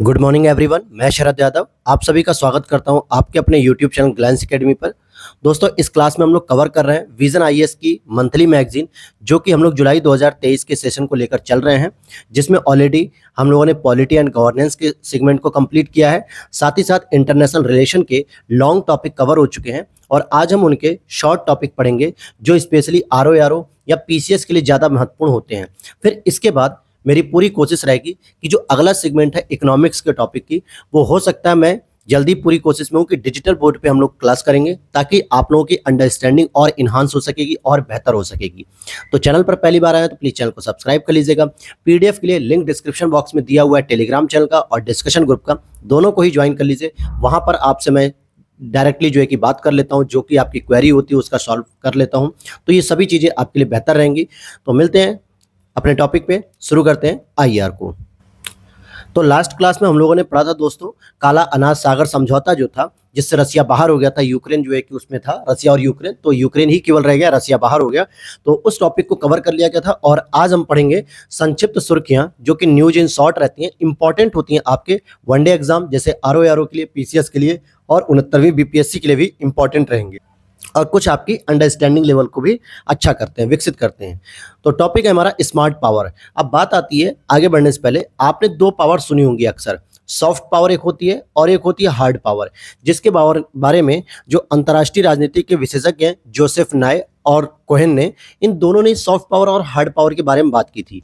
Good morning everyone. मैं शरद यादव आप सभी का स्वागत करता हूं आपके अपने यूट्यूब चैनल ग्लैंस एकेडमी पर। दोस्तों, इस क्लास में हम लोग कवर कर रहे हैं विजन आईएएस की मंथली मैगजीन, जो कि हम लोग जुलाई 2023 के सेशन को लेकर चल रहे हैं, जिसमें ऑलरेडी हम लोगों ने पॉलिटी एंड गवर्नेंस के सेगमेंट को कंप्लीट किया है। साथ ही साथ इंटरनेशनल रिलेशन के लॉन्ग टॉपिक कवर हो चुके हैं और आज हम उनके शॉर्ट टॉपिक पढ़ेंगे जो स्पेशली आरओ या पीसीएस के लिए ज़्यादा महत्वपूर्ण होते हैं। फिर इसके बाद मेरी पूरी कोशिश रहेगी कि जो अगला सेगमेंट है इकोनॉमिक्स के टॉपिक की, वो हो सकता है मैं जल्दी पूरी कोशिश में हूँ कि डिजिटल बोर्ड पे हम लोग क्लास करेंगे, ताकि आप लोगों की अंडरस्टैंडिंग और इन्हांस हो सकेगी और बेहतर हो सकेगी। तो चैनल पर पहली बार आया तो प्लीज़ चैनल को सब्सक्राइब कर लीजिएगा। पीडीएफ के लिए लिंक डिस्क्रिप्शन बॉक्स में दिया हुआ है, टेलीग्राम चैनल का और डिस्कशन ग्रुप का, दोनों को ही ज्वाइन कर लीजिए। वहाँ पर आपसे मैं डायरेक्टली जो है कि बात कर लेता हूँ, जो कि आपकी क्वेरी होती है उसका सॉल्व कर लेता हूँ। तो ये सभी चीज़ें आपके लिए बेहतर रहेंगी। तो मिलते हैं अपने टॉपिक पे, शुरू करते हैं आईआर को। तो लास्ट क्लास में हम लोगों ने पढ़ा था दोस्तों, काला अनाज सागर समझौता जो था, जिससे रसिया बाहर हो गया था। यूक्रेन जो है कि उसमें था रसिया और यूक्रेन, तो यूक्रेन ही केवल रह गया, रसिया बाहर हो गया। तो उस टॉपिक को कवर कर लिया गया था और आज हम पढ़ेंगे संक्षिप्त सुर्खियां, जो कि न्यूज इन शॉर्ट रहती हैं, इंपॉर्टेंट होती हैं आपके वनडे एग्जाम जैसे आरओ के लिए, पीसीएस के लिए और 69वीं बीपीएससी के लिए भी इंपॉर्टेंट रहेंगे और कुछ आपकी अंडरस्टैंडिंग लेवल को भी अच्छा करते हैं, विकसित करते हैं। तो टॉपिक है हमारा स्मार्ट पावर। अब बात आती है, आगे बढ़ने से पहले आपने दो पावर सुनी होंगी अक्सर, सॉफ्ट पावर एक होती है और एक होती है हार्ड पावर, जिसके बारे में जो अंतर्राष्ट्रीय राजनीति के विशेषज्ञ हैं जोसेफ नाय और कोहेन ने, इन दोनों ने सॉफ्ट पावर और हार्ड पावर के बारे में बात की थी।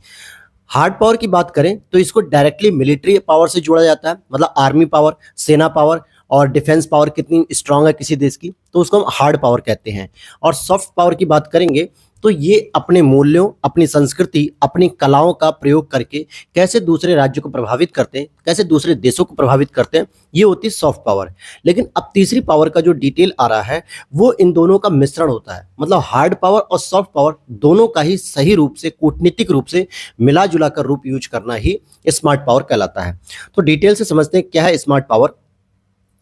हार्ड पावर की बात करें तो इसको डायरेक्टली मिलिट्री पावर से जोड़ा जाता है, मतलब आर्मी पावर, सेना पावर और डिफेंस पावर कितनी स्ट्रांग है किसी देश की, तो उसको हम हार्ड पावर कहते हैं। और सॉफ्ट पावर की बात करेंगे तो ये अपने मूल्यों, अपनी संस्कृति, अपनी कलाओं का प्रयोग करके कैसे दूसरे राज्यों को प्रभावित करते हैं, कैसे दूसरे देशों को प्रभावित करते हैं, ये होती है सॉफ्ट पावर। लेकिन अब तीसरी पावर का जो डिटेल आ रहा है वो इन दोनों का मिश्रण होता है, मतलब हार्ड पावर और सॉफ्ट पावर दोनों का ही सही रूप से, कूटनीतिक रूप से मिला जुला कर रूप यूज करना ही स्मार्ट पावर कहलाता है। तो डिटेल से समझते हैं क्या है स्मार्ट पावर।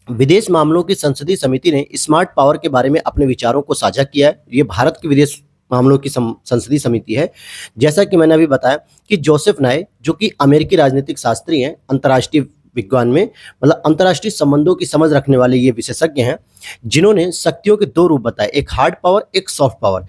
विदेश मामलों की संसदीय समिति ने स्मार्ट पावर के बारे में अपने विचारों को साझा किया है। ये भारत की विदेश मामलों की संसदीय समिति है। जैसा कि मैंने अभी बताया कि जोसेफ नाय, जो कि अमेरिकी राजनीतिक शास्त्री हैं, अंतर्राष्ट्रीय विज्ञान में मतलब अंतर्राष्ट्रीय संबंधों की समझ रखने वाले ये विशेषज्ञ हैं, जिन्होंने शक्तियों के दो रूप बताए, एक हार्ड पावर, एक सॉफ्ट पावर।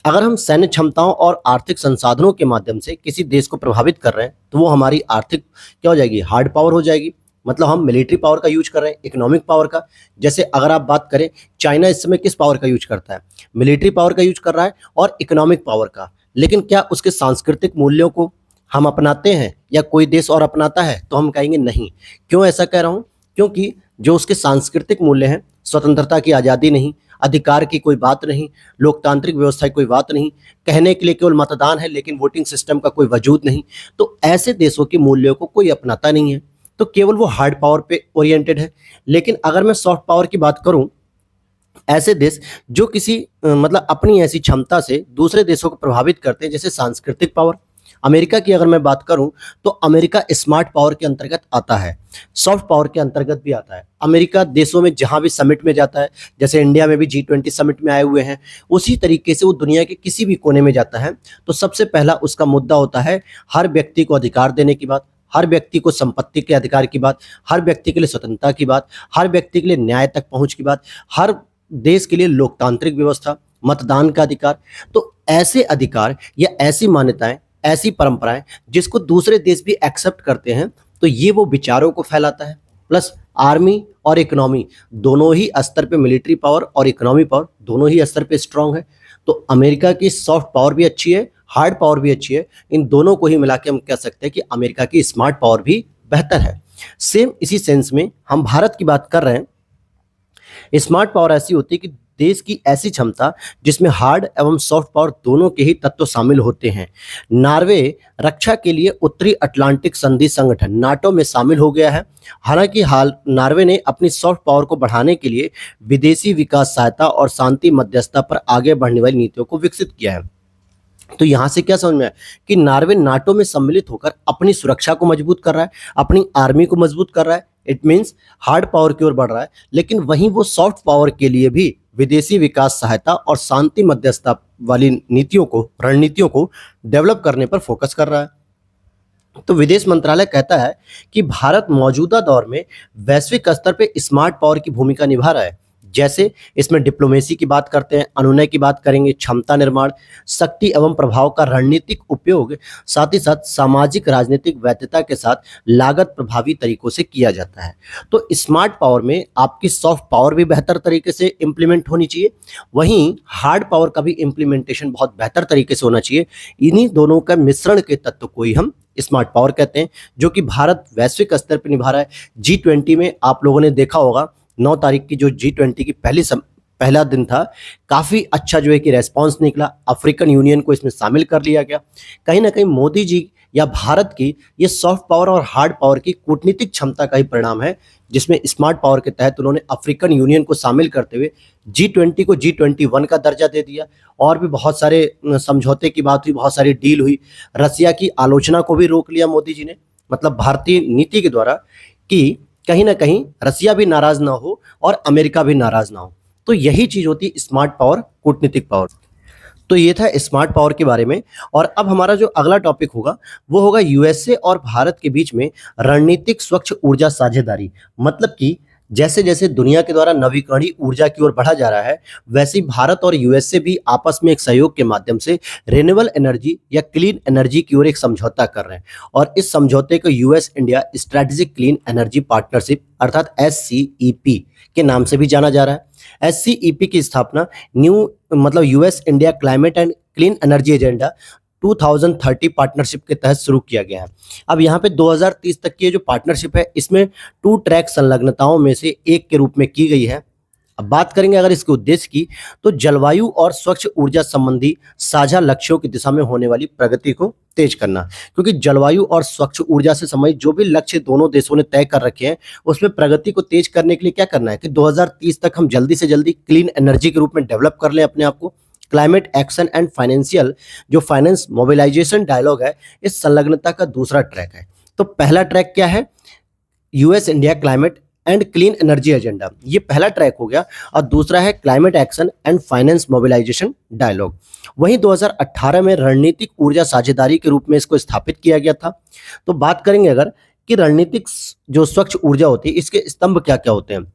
अगर हम सैन्य क्षमताओं और आर्थिक संसाधनों के माध्यम से किसी देश को प्रभावित कर रहे हैं तो वो हमारी आर्थिक क्या हो जाएगी, हार्ड पावर हो जाएगी। मतलब हम मिलिट्री पावर का यूज कर रहे हैं, इकोनॉमिक पावर का। जैसे अगर आप बात करें, चाइना इस समय किस पावर का यूज करता है, मिलिट्री पावर का यूज कर रहा है और इकोनॉमिक पावर का। लेकिन क्या उसके सांस्कृतिक मूल्यों को हम अपनाते हैं या कोई देश और अपनाता है, तो हम कहेंगे नहीं। क्यों ऐसा कह रहा हूँ? क्योंकि जो उसके सांस्कृतिक मूल्य हैं, स्वतंत्रता की आज़ादी नहीं, अधिकार की कोई बात नहीं, लोकतांत्रिक व्यवस्था की कोई बात नहीं, कहने के लिए केवल मतदान है लेकिन वोटिंग सिस्टम का कोई वजूद नहीं, तो ऐसे देशों के मूल्यों को कोई अपनाता नहीं है, तो केवल वो हार्ड पावर पे ओरिएंटेड है। लेकिन अगर मैं सॉफ्ट पावर की बात करूं, ऐसे देश जो किसी मतलब अपनी ऐसी क्षमता से दूसरे देशों को प्रभावित करते हैं, जैसे सांस्कृतिक पावर। अमेरिका की अगर मैं बात करूं तो अमेरिका स्मार्ट पावर के अंतर्गत आता है, सॉफ्ट पावर के अंतर्गत भी आता है। अमेरिका देशों में जहां भी समिट में जाता है, जैसे इंडिया में भी G20 समिट में आए हुए हैं, उसी तरीके से वो दुनिया के किसी भी कोने में जाता है तो सबसे पहला उसका मुद्दा होता है हर व्यक्ति को अधिकार देने की बात, हर व्यक्ति को संपत्ति के अधिकार की बात, हर व्यक्ति के लिए स्वतंत्रता की बात, हर व्यक्ति के लिए न्याय तक पहुंच की बात, हर देश के लिए लोकतांत्रिक व्यवस्था, मतदान का अधिकार। तो ऐसे अधिकार या ऐसी मान्यताएं, ऐसी परंपराएं जिसको दूसरे देश भी एक्सेप्ट करते हैं, तो ये वो विचारों को फैलाता है। प्लस आर्मी और इकोनॉमी दोनों ही स्तर पे, मिलिट्री पावर और इकोनॉमी पावर दोनों ही स्तर पे स्ट्रांग है। तो अमेरिका की सॉफ्ट पावर भी अच्छी है, हार्ड पावर भी अच्छी है। इन दोनों को ही मिला के हम कह सकते हैं कि अमेरिका की स्मार्ट पावर भी बेहतर है। सेम इसी सेंस में हम भारत की बात कर रहे हैं। स्मार्ट पावर ऐसी होती है कि देश की ऐसी क्षमता जिसमें हार्ड एवं सॉफ्ट पावर दोनों के ही तत्व शामिल होते हैं। नॉर्वे रक्षा के लिए उत्तरी अटलांटिक संधि संगठन नाटो में शामिल हो गया है। हालांकि नॉर्वे ने अपनी सॉफ्ट पावर को बढ़ाने के लिए विदेशी विकास सहायता और शांति मध्यस्थता पर आगे बढ़ने वाली नीतियों को विकसित किया है। तो यहाँ से क्या समझ में आया कि नॉर्वे नाटो में सम्मिलित होकर अपनी सुरक्षा को मजबूत कर रहा है, अपनी आर्मी को मजबूत कर रहा है। इट मीन्स हार्ड पावर की ओर बढ़ रहा है, लेकिन वहीं वो सॉफ्ट पावर के लिए भी विदेशी विकास सहायता और शांति मध्यस्थता वाली नीतियों को, रणनीतियों को डेवलप करने पर फोकस कर रहा है। तो विदेश मंत्रालय कहता है कि भारत मौजूदा दौर में वैश्विक स्तर पे स्मार्ट पावर की भूमिका निभा रहा है। जैसे इसमें डिप्लोमेसी की बात करते हैं, अनुनय की बात करेंगे, क्षमता निर्माण, शक्ति एवं प्रभाव का रणनीतिक उपयोग, साथ ही साथ सामाजिक राजनीतिक वैधता के साथ लागत प्रभावी तरीकों से किया जाता है। तो स्मार्ट पावर में आपकी सॉफ्ट पावर भी बेहतर तरीके से इम्प्लीमेंट होनी चाहिए, वहीं हार्ड पावर का भी इम्प्लीमेंटेशन बहुत बेहतर तरीके से होना चाहिए। इन्हीं दोनों का मिश्रण के तत्व को ही हम स्मार्ट पावर कहते हैं, जो कि भारत वैश्विक स्तर पर निभा रहा है। G20 में आप लोगों ने देखा होगा 9 तारीख की जो G20 की पहला दिन था, काफ़ी अच्छा जो है कि रेस्पॉन्स निकला, अफ्रीकन यूनियन को इसमें शामिल कर लिया गया। कहीं ना कहीं मोदी जी या भारत की ये सॉफ्ट पावर और हार्ड पावर की कूटनीतिक क्षमता का ही परिणाम है, जिसमें स्मार्ट पावर के तहत उन्होंने अफ्रीकन यूनियन को शामिल करते हुए G20 को G21 का दर्जा दे दिया। और भी बहुत सारे समझौते की बात हुई, बहुत सारी डील हुई। रसिया की आलोचना को भी रोक लिया मोदी जी ने, मतलब भारतीय नीति के द्वारा, कि कहीं ना कहीं रसिया भी नाराज ना हो और अमेरिका भी नाराज ना हो। तो यही चीज होती है स्मार्ट पावर, कूटनीतिक पावर। तो ये था स्मार्ट पावर के बारे में। और अब हमारा जो अगला टॉपिक होगा वो होगा यूएसए और भारत के बीच में रणनीतिक स्वच्छ ऊर्जा साझेदारी। मतलब कि जैसे जैसे दुनिया के द्वारा नवीकरणीय ऊर्जा की ओर बढ़ा जा रहा है, वैसे ही भारत और यूएसए भी आपस में एक सहयोग के माध्यम से रिन्यूएबल एनर्जी या क्लीन एनर्जी की ओर एक समझौता कर रहे हैं। और इस समझौते को US India strategic clean energy partnership अर्थात SCEP के नाम से भी जाना जा रहा है। SCEP की स्थापना मतलब US India climate and clean energy agenda 2030 partnership के तहत शुरू किया गया है। अब यहाँ पे 2030 तक की जो पार्टनरशिप है, इसमें 2 ट्रैक संलग्नताओं में से एक के रूप में की गई है। अब बात करेंगे अगर इसके उद्देश्य की, तो जलवायु और स्वच्छ ऊर्जा संबंधी साझा लक्ष्यों की दिशा में होने वाली प्रगति को तेज करना। क्योंकि जलवायु और स्वच्छ ऊर्जा से संबंधित जो भी लक्ष्य दोनों देशों ने तय कर रखे हैं, उसमें प्रगति को तेज करने के लिए क्या करना है कि 2030 तक हम जल्दी से जल्दी क्लीन एनर्जी के रूप में डेवलप कर लें अपने आप को। क्लाइमेट एक्शन एंड फाइनेंशियल जो फाइनेंस मोबिलाइजेशन डायलॉग है, इस संलग्नता का दूसरा ट्रैक है। तो पहला ट्रैक क्या है? US India climate and clean energy agenda, ये पहला ट्रैक हो गया। और दूसरा है climate action and finance mobilisation dialogue. वहीं 2018 में रणनीतिक ऊर्जा साझेदारी के रूप में इसको स्थापित किया गया था। तो बात करेंगे अगर कि रणनीतिक जो स्वच्छ ऊर्जा होती है, इसके स्तंभ क्या क्या होते हैं।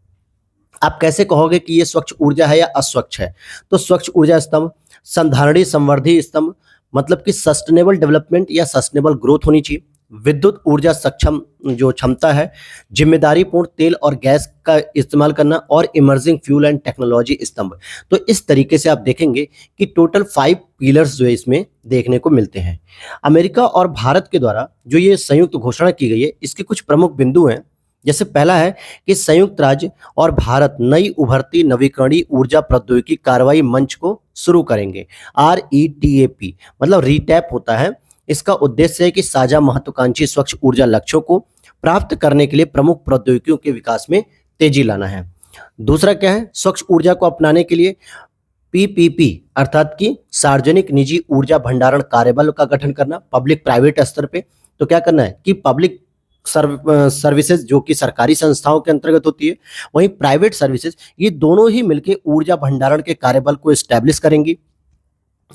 आप कैसे कहोगे कि ये स्वच्छ ऊर्जा है या अस्वच्छ है? तो स्वच्छ ऊर्जा स्तंभ संधारणीय संवर्धी स्तंभ, मतलब कि सस्टेनेबल डेवलपमेंट या सस्टेनेबल ग्रोथ होनी चाहिए। विद्युत ऊर्जा सक्षम जो क्षमता है, जिम्मेदारीपूर्ण तेल और गैस का इस्तेमाल करना, और इमर्जिंग फ्यूल एंड टेक्नोलॉजी स्तंभ। तो इस तरीके से आप देखेंगे कि टोटल 5 पिलर्स जो है इसमें देखने को मिलते हैं। अमेरिका और भारत के द्वारा जो ये संयुक्त घोषणा की गई है, इसके कुछ प्रमुख बिंदु हैं। जैसे पहला है कि संयुक्त राज्य और भारत नई उभरती नवीकरणीय ऊर्जा प्रौद्योगिकी कार्रवाई मंच को शुरू करेंगे। RETAP मतलब रीटैप होता है। इसका उद्देश्य है कि साझा महत्वाकांक्षी स्वच्छ ऊर्जा लक्ष्यों को प्राप्त करने के लिए प्रमुख प्रौद्योगिकियों के विकास में तेजी लाना है। दूसरा क्या है? स्वच्छ ऊर्जा को अपनाने के लिए PPP अर्थात कि सार्वजनिक निजी ऊर्जा भंडारण कार्यबल का गठन करना, पब्लिक प्राइवेट स्तर पे। तो क्या करना है कि पब्लिक सर्विसेज जो कि सरकारी संस्थाओं के अंतर्गत होती है, वहीं प्राइवेट सर्विसेज, ये दोनों ही मिलकर ऊर्जा भंडारण के कार्यबल को एस्टैब्लिश करेंगी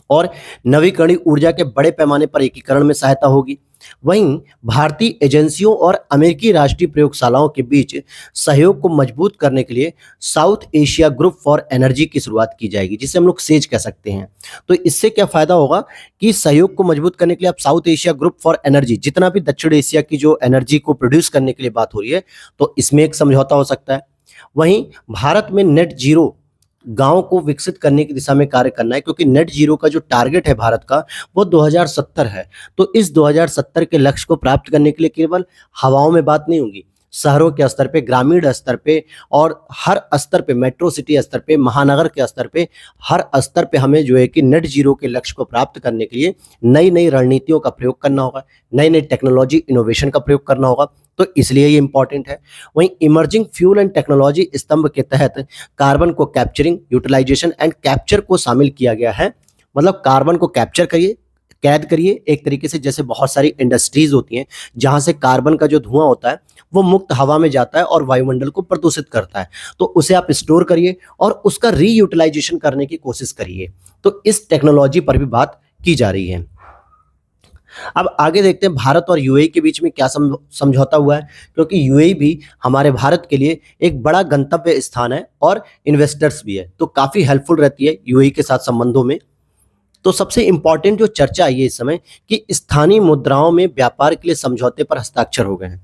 और नवीकरणीय ऊर्जा के बड़े पैमाने पर एकीकरण में सहायता होगी। वहीं भारतीय एजेंसियों और अमेरिकी राष्ट्रीय प्रयोगशालाओं के बीच सहयोग को मजबूत करने के लिए south Asia group for energy की शुरुआत की जाएगी, जिसे हम लोग सेज कह सकते हैं। तो इससे क्या फायदा होगा कि सहयोग को मजबूत करने के लिए आप south Asia group for energy, जितना भी दक्षिण एशिया की जो एनर्जी को प्रोड्यूस करने के लिए बात हो रही है, तो इसमें एक समझौता हो सकता है। वहीं भारत में नेट जीरो गांव को विकसित करने की दिशा में कार्य करना है, क्योंकि नेट जीरो का जो टारगेट है भारत का, वो 2070 है। तो इस 2070 के लक्ष्य को प्राप्त करने के लिए केवल हवाओं में बात नहीं होगी, शहरों के स्तर पे, ग्रामीण स्तर पे और हर स्तर पे, मेट्रो सिटी स्तर पे, महानगर के स्तर पे, हर स्तर पे हमें जो है कि नेट जीरो के लक्ष्य को प्राप्त करने के लिए नई नई रणनीतियों का प्रयोग करना होगा, नई नई टेक्नोलॉजी इनोवेशन का प्रयोग करना होगा। तो इसलिए ये इंपॉर्टेंट है। वहीं इमर्जिंग फ्यूल एंड टेक्नोलॉजी स्तंभ के तहत कार्बन को कैप्चरिंग, यूटिलाइजेशन एंड कैप्चर को शामिल किया गया है। मतलब कार्बन को कैप्चर करिए, कैद करिए एक तरीके से। जैसे बहुत सारी इंडस्ट्रीज होती हैं जहां से कार्बन का जो धुआं होता है वो मुक्त हवा में जाता है और वायुमंडल को प्रदूषित करता है, तो उसे आप स्टोर करिए और उसका रीयूटिलाइजेशन करने की कोशिश करिए। तो इस टेक्नोलॉजी पर भी बात की जा रही है। अब आगे देखते हैं भारत और यूएई के बीच में क्या समझौता हुआ है, क्योंकि यूएई भी हमारे भारत के लिए एक बड़ा गंतव्य स्थान है और इन्वेस्टर्स भी है, तो काफ़ी हेल्पफुल रहती है यूएई के साथ संबंधों में। तो सबसे इम्पॉर्टेंट जो चर्चा आई है इस समय कि स्थानीय मुद्राओं में व्यापार के लिए समझौते पर हस्ताक्षर हो गए हैं।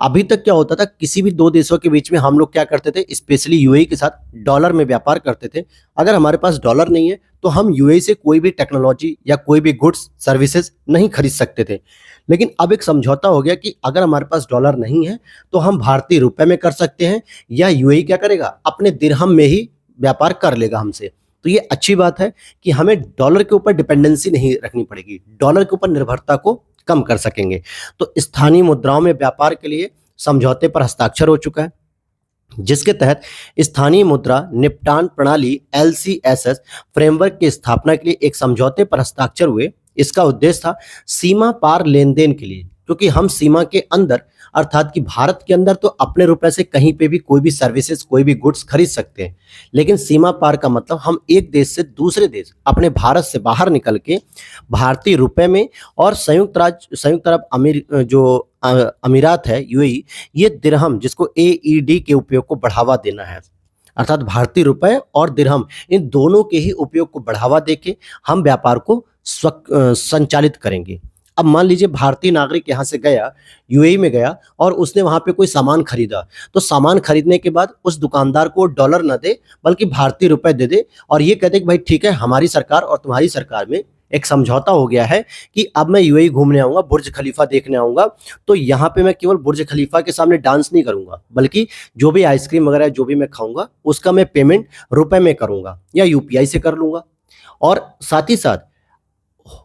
अभी तक क्या होता था, किसी भी दो देशों के बीच में हम लोग क्या करते थे, स्पेशली यूएई के साथ डॉलर में व्यापार करते थे। अगर हमारे पास डॉलर नहीं है तो हम यूएई से कोई भी टेक्नोलॉजी या कोई भी गुड्स सर्विसेज नहीं खरीद सकते थे। लेकिन अब एक समझौता हो गया कि अगर हमारे पास डॉलर नहीं है तो हम भारतीय रुपए में कर सकते हैं, या यूएई क्या करेगा, अपने दिरहम में ही व्यापार कर लेगा हमसे। तो ये अच्छी बात है कि हमें डॉलर के ऊपर डिपेंडेंसी नहीं रखनी पड़ेगी, डॉलर के ऊपर निर्भरता को कम कर सकेंगे। तो स्थानीय मुद्राओं में व्यापार के लिए समझौते पर हस्ताक्षर हो चुका है, जिसके तहत स्थानीय मुद्रा निपटान प्रणाली LCSS फ्रेमवर्क की स्थापना के लिए एक समझौते पर हस्ताक्षर हुए। इसका उद्देश्य था सीमा पार लेन देन के लिए, क्योंकि हम सीमा के अंदर अर्थात कि भारत के अंदर तो अपने रुपए से कहीं पे भी कोई भी सर्विसेज कोई भी गुड्स खरीद सकते हैं, लेकिन सीमा पार का मतलब हम एक देश से दूसरे देश अपने भारत से बाहर निकल के भारतीय रुपए में और संयुक्त अरब अमीरात है यूएई, ये दिरहम जिसको AED के उपयोग को बढ़ावा देना है, अर्थात भारतीय रुपए और दिरहम इन दोनों के ही उपयोग को बढ़ावा देके हम व्यापार को संचालित करेंगे। अब मान लीजिए भारतीय नागरिक यहाँ से गया, यूएई में गया और उसने वहाँ पे कोई सामान खरीदा, तो सामान खरीदने के बाद उस दुकानदार को डॉलर न दे बल्कि भारतीय रुपए दे दे और ये कहते कि भाई ठीक है, हमारी सरकार और तुम्हारी सरकार में एक समझौता हो गया है कि अब मैं यूएई घूमने आऊँगा, बुर्ज खलीफा देखने आऊँगा, तो यहाँ पे मैं केवल बुर्ज खलीफा के सामने डांस नहीं करूँगा, बल्कि जो भी आइसक्रीम वगैरह जो भी मैं खाऊँगा उसका मैं पेमेंट रुपए में करूँगा या यूपीआई से कर लूँगा। और साथ ही साथ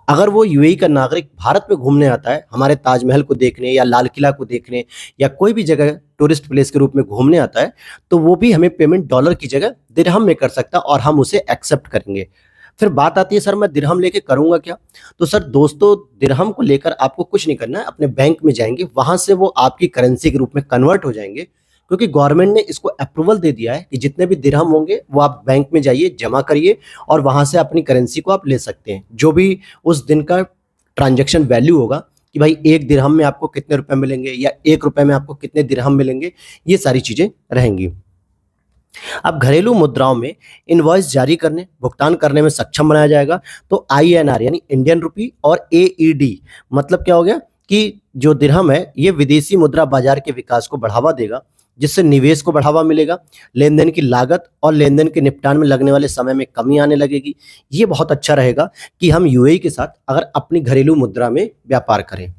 अगर वो यूएई का नागरिक भारत में घूमने आता है, हमारे ताजमहल को देखने या लाल किला को देखने या कोई भी जगह टूरिस्ट प्लेस के रूप में घूमने आता है, तो वो भी हमें पेमेंट डॉलर की जगह दिरहम में कर सकता है और हम उसे एक्सेप्ट करेंगे। फिर बात आती है सर मैं दिरहम लेके करूंगा क्या? तो सर दोस्तों, दिरहम को लेकर आपको कुछ नहीं करना है, अपने बैंक में जाएंगे, वहां से वो आपकी करेंसी के रूप में कन्वर्ट हो जाएंगे, क्योंकि गवर्नमेंट ने इसको अप्रूवल दे दिया है कि जितने भी दिरहम होंगे वो आप बैंक में जाइए, जमा करिए और वहां से अपनी करेंसी को आप ले सकते हैं। जो भी उस दिन का ट्रांजैक्शन वैल्यू होगा कि भाई एक दिरहम में आपको कितने रुपए मिलेंगे या एक रुपए में आपको कितने दिरहम मिलेंगे, ये सारी चीजें रहेंगी। अब घरेलू मुद्राओं में इनवॉइस जारी करने, भुगतान करने में सक्षम बनाया जाएगा। तो INR यानी इंडियन रुपी और AED मतलब क्या हो गया कि जो दिरहम है ये विदेशी मुद्रा बाजार के विकास को बढ़ावा देगा, जिससे निवेश को बढ़ावा मिलेगा, लेन देन की लागत और लेन देन के निपटान में लगने वाले समय में कमी आने लगेगी। ये बहुत अच्छा रहेगा कि हम यूएई के साथ अगर अपनी घरेलू मुद्रा में व्यापार करें।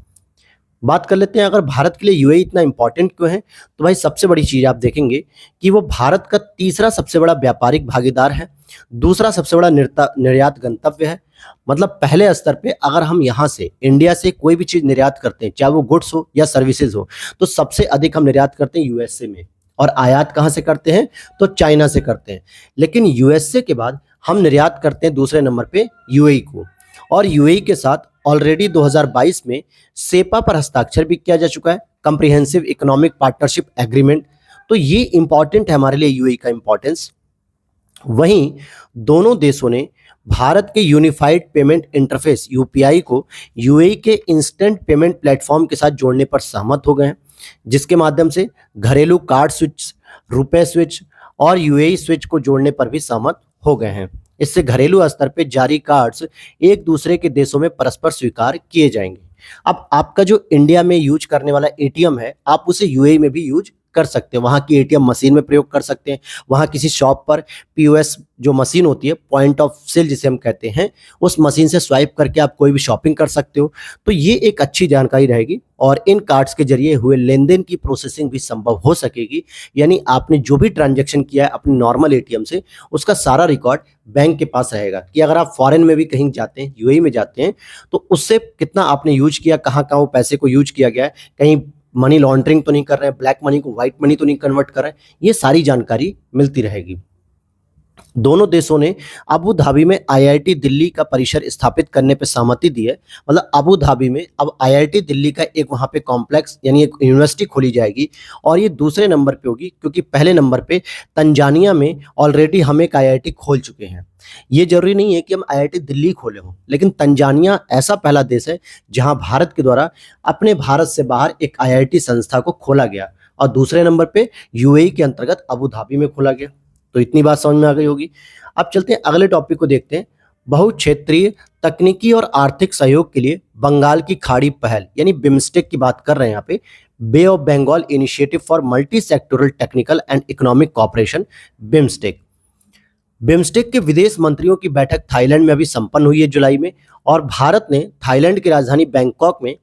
बात कर लेते हैं अगर भारत के लिए यूएई इतना इंपॉर्टेंट क्यों है, तो भाई सबसे बड़ी चीज आप देखेंगे कि वो भारत का तीसरा सबसे बड़ा व्यापारिक भागीदार है, दूसरा सबसे बड़ा निर्यात गंतव्य है। मतलब पहले स्तर पे अगर हम यहाँ से इंडिया से कोई भी चीज निर्यात करते हैं, चाहे वो गुड्स हो या सर्विसेज हो, तो सबसे अधिक हम निर्यात करते हैं यूएसए में, और आयात कहाँ से करते हैं, तो चाइना से करते हैं। लेकिन यूएसए के बाद हम निर्यात करते हैं दूसरे नंबर पे यूएई को, और यूएई के साथ ऑलरेडी 2022 में सेपा पर हस्ताक्षर भी किया जा चुका है, कंप्रिहेंसिव इकोनॉमिक पार्टनरशिप एग्रीमेंट। तो ये इंपॉर्टेंट है हमारे लिए यूएई का इंपॉर्टेंस। वहीं दोनों देशों ने भारत के यूनिफाइड पेमेंट इंटरफेस यूपीआई को यूएई के इंस्टेंट पेमेंट प्लेटफॉर्म के साथ जोड़ने पर सहमत हो गए हैं, जिसके माध्यम से घरेलू कार्ड स्विच, रुपए स्विच और यूएई स्विच को जोड़ने पर भी सहमत हो गए हैं। इससे घरेलू स्तर पर जारी कार्ड्स एक दूसरे के देशों में परस्पर स्वीकार किए जाएंगे। अब आपका जो इंडिया में यूज करने वाला एटीएम है, आप उसे यूएई में भी यूज कर सकते हैं, वहाँ की एटीएम मशीन में प्रयोग कर सकते हैं, वहाँ किसी शॉप पर पीओएस जो मशीन होती है, पॉइंट ऑफ सेल जिसे हम कहते हैं, उस मशीन से स्वाइप करके आप कोई भी शॉपिंग कर सकते हो। तो ये एक अच्छी जानकारी रहेगी और इन कार्ड्स के जरिए हुए लेन देन की प्रोसेसिंग भी संभव हो सकेगी। यानी आपने जो भी ट्रांजैक्शन किया है अपने नॉर्मल एटीएम से, उसका सारा रिकॉर्ड बैंक के पास रहेगा कि अगर आप फॉरेन में भी कहीं जाते हैं, यूएई में जाते हैं, तो उससे कितना आपने यूज किया, कहाँ कहाँ वो पैसे को यूज किया गया है, कहीं मनी लॉन्ड्रिंग तो नहीं कर रहे हैं, ब्लैक मनी को व्हाइट मनी तो नहीं कन्वर्ट कर रहे हैं, ये सारी जानकारी मिलती रहेगी। दोनों देशों ने अबू धाबी में आईआईटी दिल्ली का परिसर स्थापित करने पर सहमति दी है। मतलब अबू धाबी में अब आईआईटी दिल्ली का एक वहाँ पे कॉम्प्लेक्स यानी एक यूनिवर्सिटी खोली जाएगी और ये दूसरे नंबर पे होगी, क्योंकि पहले नंबर पे तंजानिया में ऑलरेडी हम एक आईआईटी खोल चुके हैं। ये जरूरी नहीं है कि हम आईआईटी दिल्ली खोले हों, लेकिन तंजानिया ऐसा पहला देश है जहां भारत के द्वारा अपने भारत से बाहर एक आईआईटी संस्था को खोला गया और दूसरे नंबर पे यूएई के अंतर्गत अबू धाबी में खोला गया। तो इतनी बात समझ में आ गई होगी। अब चलते हैं अगले टॉपिक को देखते हैं। बहुक्षेत्रीय तकनीकी और आर्थिक सहयोग के लिए बंगाल की खाड़ी पहल यानी बिम्स्टेक की बात कर रहे हैं यहाँ पे। Bay of Bengal initiative for multi sectoral technical and economic cooperation, BIMSTEC. BIMSTEC के विदेश मंत्रियों की बैठक थाईलैंड में अभी संपन्न हुई है जुलाई में, और भारत ने थाईलैंड की राजधानी बैंकॉक में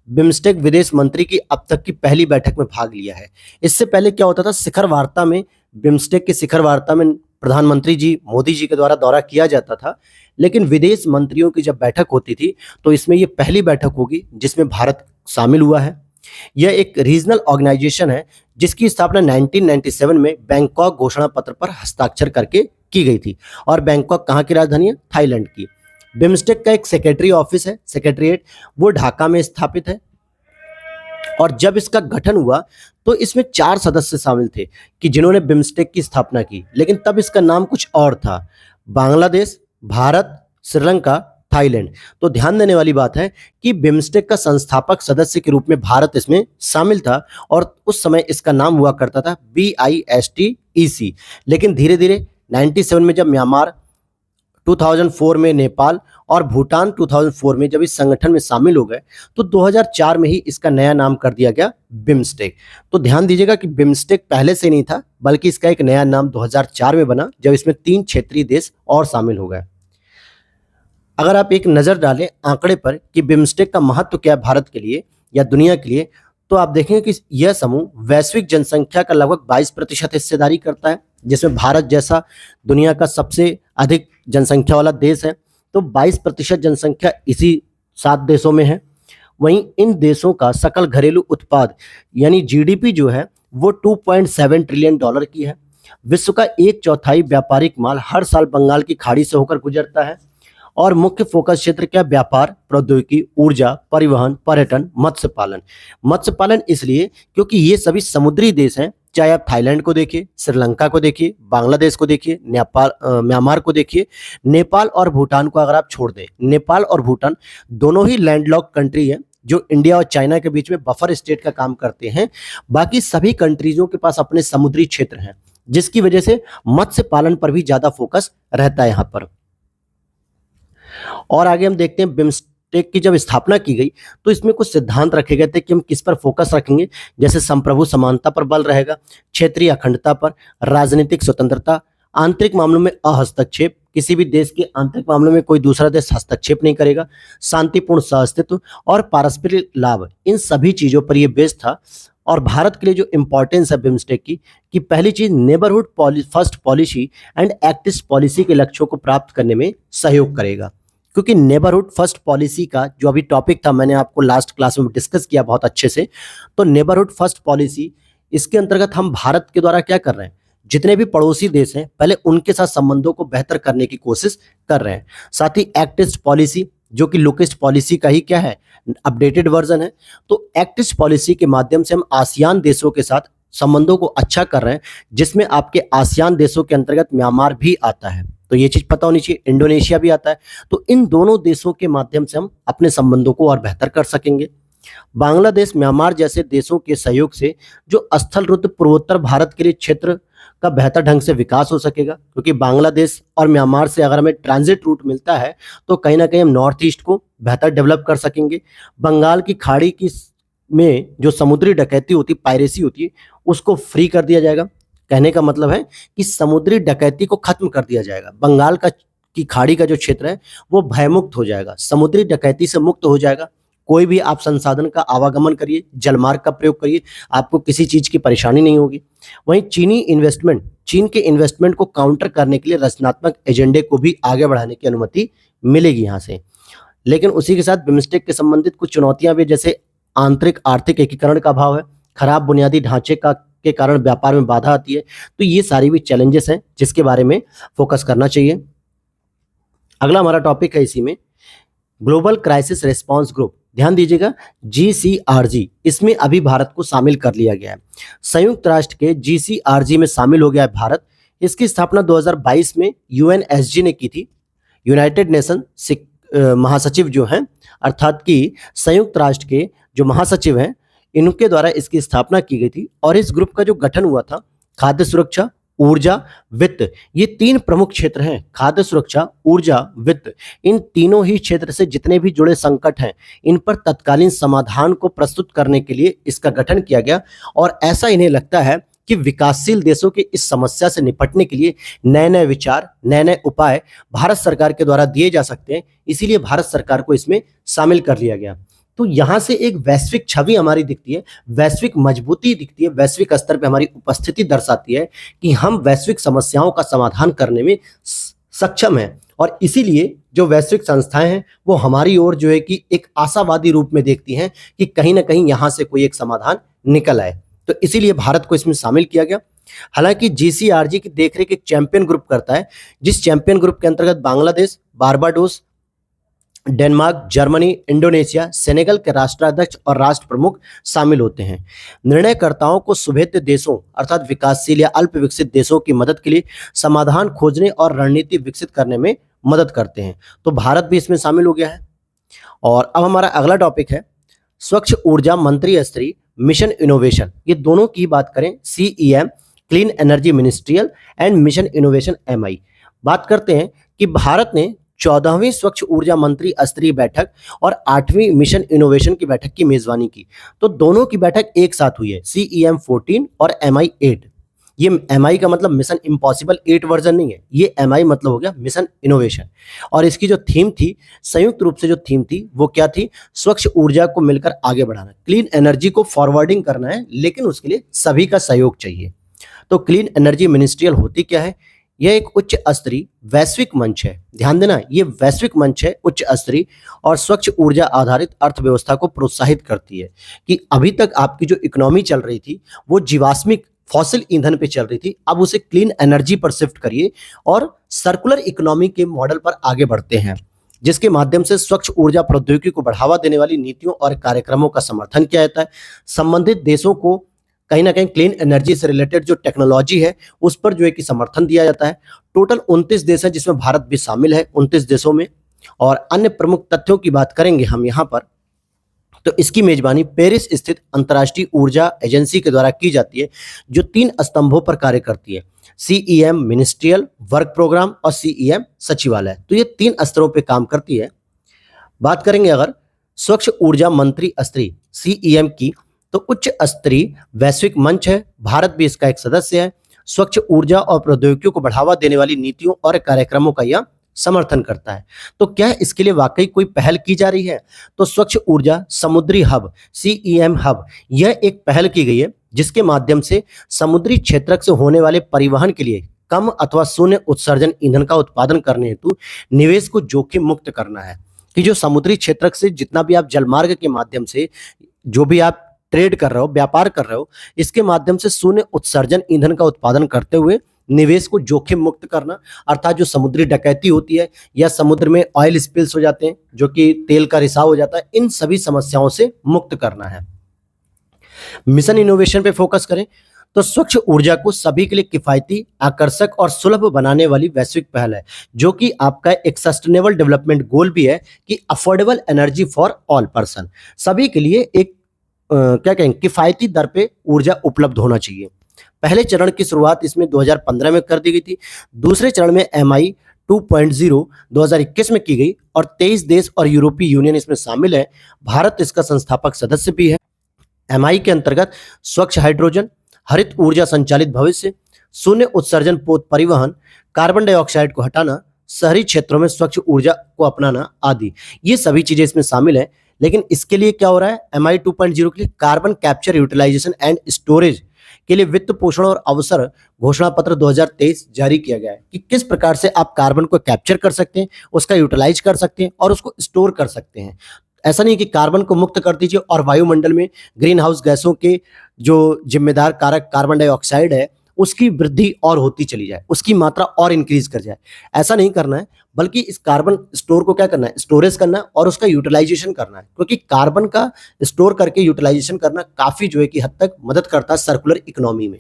बिम्स्टेक विदेश मंत्री की अब तक की पहली बैठक में भाग लिया है। इससे पहले क्या होता था, शिखर वार्ता में, बिम्स्टेक की शिखर वार्ता में प्रधानमंत्री जी मोदी जी के द्वारा दौरा किया जाता था, लेकिन विदेश मंत्रियों की जब बैठक होती थी तो इसमें ये पहली बैठक होगी जिसमें भारत शामिल हुआ है। यह एक रीजनल ऑर्गेनाइजेशन है जिसकी स्थापना 1997 में बैंकॉक घोषणा पत्र पर हस्ताक्षर करके की गई थी। और बैंकॉक कहाँ की राजधानी है? थाईलैंड की। बिम्स्टेक का एक सेक्रेटरी ऑफिस है, सेक्रेटरीट, वो ढाका में स्थापित है। और जब इसका गठन हुआ तो इसमें 4 सदस्य शामिल थे कि जिन्होंने बिम्स्टेक की स्थापना की, लेकिन तब इसका नाम कुछ और था। बांग्लादेश, भारत, श्रीलंका, थाईलैंड। तो ध्यान देने वाली बात है कि बिम्स्टेक का संस्थापक सदस्य के रूप में भारत इसमें शामिल था और उस समय इसका नाम हुआ करता था BISTEC। लेकिन धीरे धीरे 97 में जब म्यांमार, 2004 में नेपाल और भूटान 2004 में जब इस संगठन में शामिल हो गए तो 2004 में ही इसका नया नाम कर दिया गया बिम्स्टेक। तो ध्यान दीजिएगा कि बिम्स्टेक पहले से नहीं था, बल्कि इसका एक नया नाम 2004 में बना जब इसमें 3 क्षेत्रीय देश और शामिल हो गए। अगर आप एक नज़र डालें आंकड़े पर कि बिम्स्टेक का महत्व क्या है भारत के लिए या दुनिया के लिए, तो आप देखेंगे कि यह समूह वैश्विक जनसंख्या का लगभग 22% हिस्सेदारी करता है, जिसमें भारत जैसा दुनिया का सबसे अधिक जनसंख्या वाला देश है। तो 22% जनसंख्या इसी 7 देशों में है। वहीं इन देशों का सकल घरेलू उत्पाद यानी GDP जो है वो $2.7 ट्रिलियन की है। विश्व का 1/4 व्यापारिक माल हर साल बंगाल की खाड़ी से होकर गुजरता है। और मुख्य फोकस क्षेत्र क्या? व्यापार, प्रौद्योगिकी, ऊर्जा, परिवहन, पर्यटन, मत्स्य पालन। मत्स्य पालन इसलिए क्योंकि ये सभी समुद्री देश हैं, चाहे आप थाईलैंड को देखिए, श्रीलंका को देखिए, बांग्लादेश को देखिए, नेपाल, म्यांमार को देखिए, नेपाल और भूटान को अगर आप छोड़ दें, नेपाल और भूटान दोनों ही लैंडलॉक कंट्री हैं जो इंडिया और चाइना के बीच में बफर स्टेट का काम करते हैं। बाकी सभी कंट्रीजों के पास अपने समुद्री क्षेत्र हैं, जिसकी वजह से मत्स्य पालन पर भी ज्यादा फोकस रहता है यहाँ पर। और आगे हम देखते हैं बिम्स्टेक की जब स्थापना की गई तो इसमें कुछ सिद्धांत रखे गए थे कि हम किस पर फोकस रखेंगे। जैसे संप्रभु समानता पर बल रहेगा, क्षेत्रीय अखंडता पर, राजनीतिक स्वतंत्रता, आंतरिक मामलों में अहस्तक्षेप, किसी भी देश के आंतरिक मामलों में कोई दूसरा देश हस्तक्षेप नहीं करेगा, शांतिपूर्ण सहअस्तित्व और पारस्परिक लाभ। इन सभी चीजों पर यह बेस्ड था। और भारत के लिए जो इंपॉर्टेंस है बिम्स्टेक की कि पहली चीज neighbourhood first policy and act east policy के लक्ष्यों को प्राप्त करने में सहयोग करेगा। क्योंकि नेबरहुड फर्स्ट पॉलिसी का जो अभी टॉपिक था, मैंने आपको लास्ट क्लास में डिस्कस किया बहुत अच्छे से। तो नेबरहुड फर्स्ट पॉलिसी, इसके अंतर्गत हम भारत के द्वारा क्या कर रहे हैं, जितने भी पड़ोसी देश हैं पहले उनके साथ संबंधों को बेहतर करने की कोशिश कर रहे हैं। साथ ही एक्ट ईस्ट पॉलिसी जो कि लुक ईस्ट पॉलिसी का ही क्या है, अपडेटेड वर्जन है। तो एक्ट ईस्ट पॉलिसी के माध्यम से हम आसियान देशों के साथ संबंधों को अच्छा कर रहे हैं, जिसमें आपके आसियान देशों के अंतर्गत म्यांमार भी आता है। तो ये चीज पता होनी चाहिए, इंडोनेशिया भी आता है। तो इन दोनों देशों के माध्यम से हम अपने संबंधों को और बेहतर कर सकेंगे। बांग्लादेश, म्यांमार जैसे देशों के सहयोग से जो स्थल रुद्ध पूर्वोत्तर भारत के लिए क्षेत्र का बेहतर ढंग से विकास हो सकेगा, क्योंकि बांग्लादेश और म्यांमार से अगर हमें ट्रांजिट रूट मिलता है तो कहीं ना कहीं हम नॉर्थ ईस्ट को बेहतर डेवलप कर सकेंगे। बंगाल की खाड़ी की में जो समुद्री डकैती होती, पायरेसी होती है, उसको फ्री कर दिया जाएगा। कहने का मतलब है कि समुद्री डकैती को खत्म कर दिया जाएगा। बंगाल का की खाड़ी का जो क्षेत्र है वो भयमुक्त हो जाएगा, समुद्री डकैती से मुक्त हो जाएगा। कोई भी आप संसाधन का आवागमन करिए, जलमार्ग का प्रयोग करिए, आपको किसी चीज की परेशानी नहीं होगी। वहीं चीन के इन्वेस्टमेंट को काउंटर करने के लिए रचनात्मक एजेंडे को भी आगे बढ़ाने की अनुमति मिलेगी यहाँ से। लेकिन उसी के साथ बिम्स्टेक के संबंधित कुछ चुनौतियां भी, जैसे आंतरिक आर्थिक एकीकरण का अभाव है, खराब बुनियादी ढांचे का के कारण व्यापार में बाधा आती है। तो ये सारी भी चैलेंजेस हैं जिसके बारे में फोकस करना चाहिए। अगला हमारा टॉपिक है इसी में ग्लोबल क्राइसिस रिस्पांस ग्रुप। ध्यान दीजिएगा GCRG, इसमें अभी भारत को शामिल कर लिया गया है। संयुक्त राष्ट्र के GCRG में शामिल हो गया है भारत। इसकी स्थापना 2022 में UNSG ने की थी। यूनाइटेड नेशन महासचिव जो हैं, अर्थात कि संयुक्त राष्ट्र के जो महासचिव हैं, इनके द्वारा इसकी स्थापना की गई थी। और इस ग्रुप का जो गठन हुआ था, खाद्य सुरक्षा, ऊर्जा, वित्त, ये 3 प्रमुख क्षेत्र हैं। खाद्य सुरक्षा, ऊर्जा, वित्त, इन तीनों ही क्षेत्र से जितने भी जुड़े संकट हैं, इन पर तत्कालीन समाधान को प्रस्तुत करने के लिए इसका गठन किया गया। और ऐसा इन्हें लगता है कि विकासशील देशों की इस समस्या से निपटने के लिए नए नए विचार, नए नए उपाय भारत सरकार के द्वारा दिए जा सकते हैं। इसीलिए भारत सरकार को इसमें शामिल कर लिया गया। तो यहाँ से एक वैश्विक छवि हमारी दिखती है, वैश्विक मजबूती दिखती है, वैश्विक स्तर पे हमारी उपस्थिति दर्शाती है कि हम वैश्विक समस्याओं का समाधान करने में सक्षम हैं। और इसीलिए जो वैश्विक संस्थाएं हैं वो हमारी ओर जो है कि एक आशावादी रूप में देखती हैं कि कहीं ना कहीं यहाँ से कोई एक समाधान निकल आए। तो इसीलिए भारत को इसमें शामिल किया गया। हालांकि GCRG की देखरेख एक चैंपियन ग्रुप करता है, जिस चैंपियन ग्रुप के अंतर्गत Bangladesh, Barbados, Denmark, Germany, Indonesia, Senegal के राष्ट्राध्यक्ष और राष्ट्र प्रमुख शामिल होते हैं। निर्णयकर्ताओं को सुभेद्य देशों अर्थात विकासशील या अल्प विकसित देशों की मदद के लिए समाधान खोजने और रणनीति विकसित करने में मदद करते हैं। तो भारत भी इसमें शामिल हो गया है। और अब हमारा अगला टॉपिक है स्वच्छ ऊर्जा मंत्री स्तरीय मिशन इनोवेशन। ये दोनों की बात करें, CEM clean energy ministerial and mission innovation MI। बात करते हैं कि भारत ने 14वीं स्वच्छ ऊर्जा मंत्री स्तरीय बैठक और 8वीं मिशन इनोवेशन की बैठक की मेजबानी की। तो दोनों की बैठक एक साथ हुई है, CEM 14 और MI 8। ये MI का मतलब मिशन इम्पॉसिबल 8 वर्जन नहीं है, ये MI मतलब हो गया मिशन इनोवेशन। और इसकी जो थीम थी, संयुक्त रूप से जो थीम थी वो क्या थी, स्वच्छ ऊर्जा को मिलकर आगे बढ़ाना, क्लीन एनर्जी को फॉरवर्डिंग करना है, लेकिन उसके लिए सभी का सहयोग चाहिए। तो क्लीन एनर्जी मिनिस्ट्रियल होती क्या है, यह एक उच्च स्तरीय वैश्विक मंच है। ध्यान देना, ये वैश्विक मंच है, उच्च स्तरीय, और स्वच्छ ऊर्जा आधारित अर्थव्यवस्था को प्रोत्साहित करती है। कि अभी तक आपकी जो इकोनॉमी चल रही थी वो जीवाश्मिक फॉसिल ईंधन पे चल रही थी, अब उसे क्लीन एनर्जी पर शिफ्ट करिए और सर्कुलर इकोनॉमी के मॉडल पर आगे बढ़ते हैं, जिसके माध्यम से स्वच्छ ऊर्जा प्रौद्योगिकी को बढ़ावा देने वाली नीतियों और कार्यक्रमों का समर्थन किया जाता है। संबंधित देशों को कहीं ना कहीं क्लीन एनर्जी से रिलेटेड जो टेक्नोलॉजी है उस पर जो है कि समर्थन दिया जाता है। टोटल 29 देश हैं जिसमें भारत भी शामिल है, 29 देशों में। और अन्य प्रमुख तथ्यों की बात करेंगे हम यहाँ पर, तो इसकी मेजबानी पेरिस स्थित अंतर्राष्ट्रीय ऊर्जा एजेंसी के द्वारा की जाती है, जो 3 स्तंभों पर कार्य करती है, CEM मिनिस्ट्रियल वर्क प्रोग्राम और CEM सचिवालय। तो ये 3 स्तरों पे काम करती है। बात करेंगे अगर स्वच्छ ऊर्जा मंत्री स्तरीय CEM की, तो उच्च स्तरीय वैश्विक मंच है, भारत भी इसका एक सदस्य है। स्वच्छ ऊर्जा और प्रौद्योगिकियों को बढ़ावा देने वाली नीतियों और कार्यक्रमों का यह समर्थन करता है। तो क्या इसके लिए वाकई कोई पहल की जा रही है? तो स्वच्छ ऊर्जा समुद्री हब CEM हब, यह एक पहल की गई है जिसके माध्यम से समुद्री क्षेत्र से होने वाले परिवहन के लिए कम अथवा शून्य उत्सर्जन ईंधन का उत्पादन करने हेतु निवेश को जोखिम मुक्त करना है। कि जो समुद्री क्षेत्र से जितना भी आप जलमार्ग के माध्यम से जो भी आप ट्रेड कर रहे हो, व्यापार कर रहे हो, इसके माध्यम से शून्य उत्सर्जन ईंधन का उत्पादन करते हुए निवेश को जोखिम मुक्त करना, अर्थात जो समुद्री डकैती होती है या समुद्र में ऑयल स्पिल्स हो जाते हैं, जो कि तेल का रिसाव हो जाता है, इन सभी समस्याओं से मुक्त करना है। मिशन इनोवेशन पे फोकस करें तो स्वच्छ ऊर्जा को सभी के लिए किफायती, आकर्षक और सुलभ बनाने वाली वैश्विक पहल है, जो कि आपका एक सस्टेनेबल डेवलपमेंट गोल भी है कि affordable energy for all person, सभी के लिए एक क्या कहें किफायती दर पे ऊर्जा उपलब्ध होना चाहिए। पहले चरण की शुरुआत इसमें 2015 में कर दी गई थी। दूसरे चरण में MI 2.0 2021 में की गई और 23 देश और यूरोपीय यूनियन इसमें शामिल है। भारत इसका संस्थापक सदस्य भी है। MI के अंतर्गत स्वच्छ हाइड्रोजन, हरित ऊर्जा संचालित भविष्य, शून्य उत्सर्जन पोत परिवहन, कार्बन डाइऑक्साइड को हटाना, शहरी क्षेत्रों में स्वच्छ ऊर्जा को अपनाना आदि, ये सभी चीजें इसमें शामिल है। लेकिन इसके लिए क्या हो रहा है, MI 2.0 के लिए carbon capture, utilisation and storage के लिए वित्त पोषण और अवसर घोषणा पत्र 2023 जारी किया गया है कि किस प्रकार से आप कार्बन को कैप्चर कर सकते हैं, उसका यूटिलाइज कर सकते हैं और उसको स्टोर कर सकते हैं। ऐसा नहीं कि कार्बन को मुक्त कर दीजिए और वायुमंडल में ग्रीन हाउस गैसों के जो जिम्मेदार कारक कार्बन डाइऑक्साइड है उसकी वृद्धि और होती चली जाए, उसकी मात्रा और इंक्रीज कर जाए। ऐसा नहीं करना है, बल्कि इस कार्बन स्टोर को क्या करना है, स्टोरेज करना है और उसका यूटिलाइजेशन करना है, क्योंकि कार्बन का स्टोर करके यूटिलाइजेशन करना काफी जो है कि हद तक मदद करता है सर्कुलर इकोनॉमी में।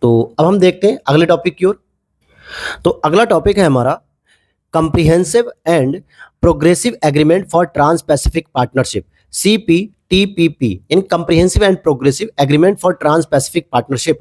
तो अब हम देखते हैं अगले टॉपिक की ओर। तो अगला टॉपिक है हमारा comprehensive and progressive agreement for trans Pacific partnership, CPTPP। इन comprehensive and progressive agreement for trans Pacific partnership,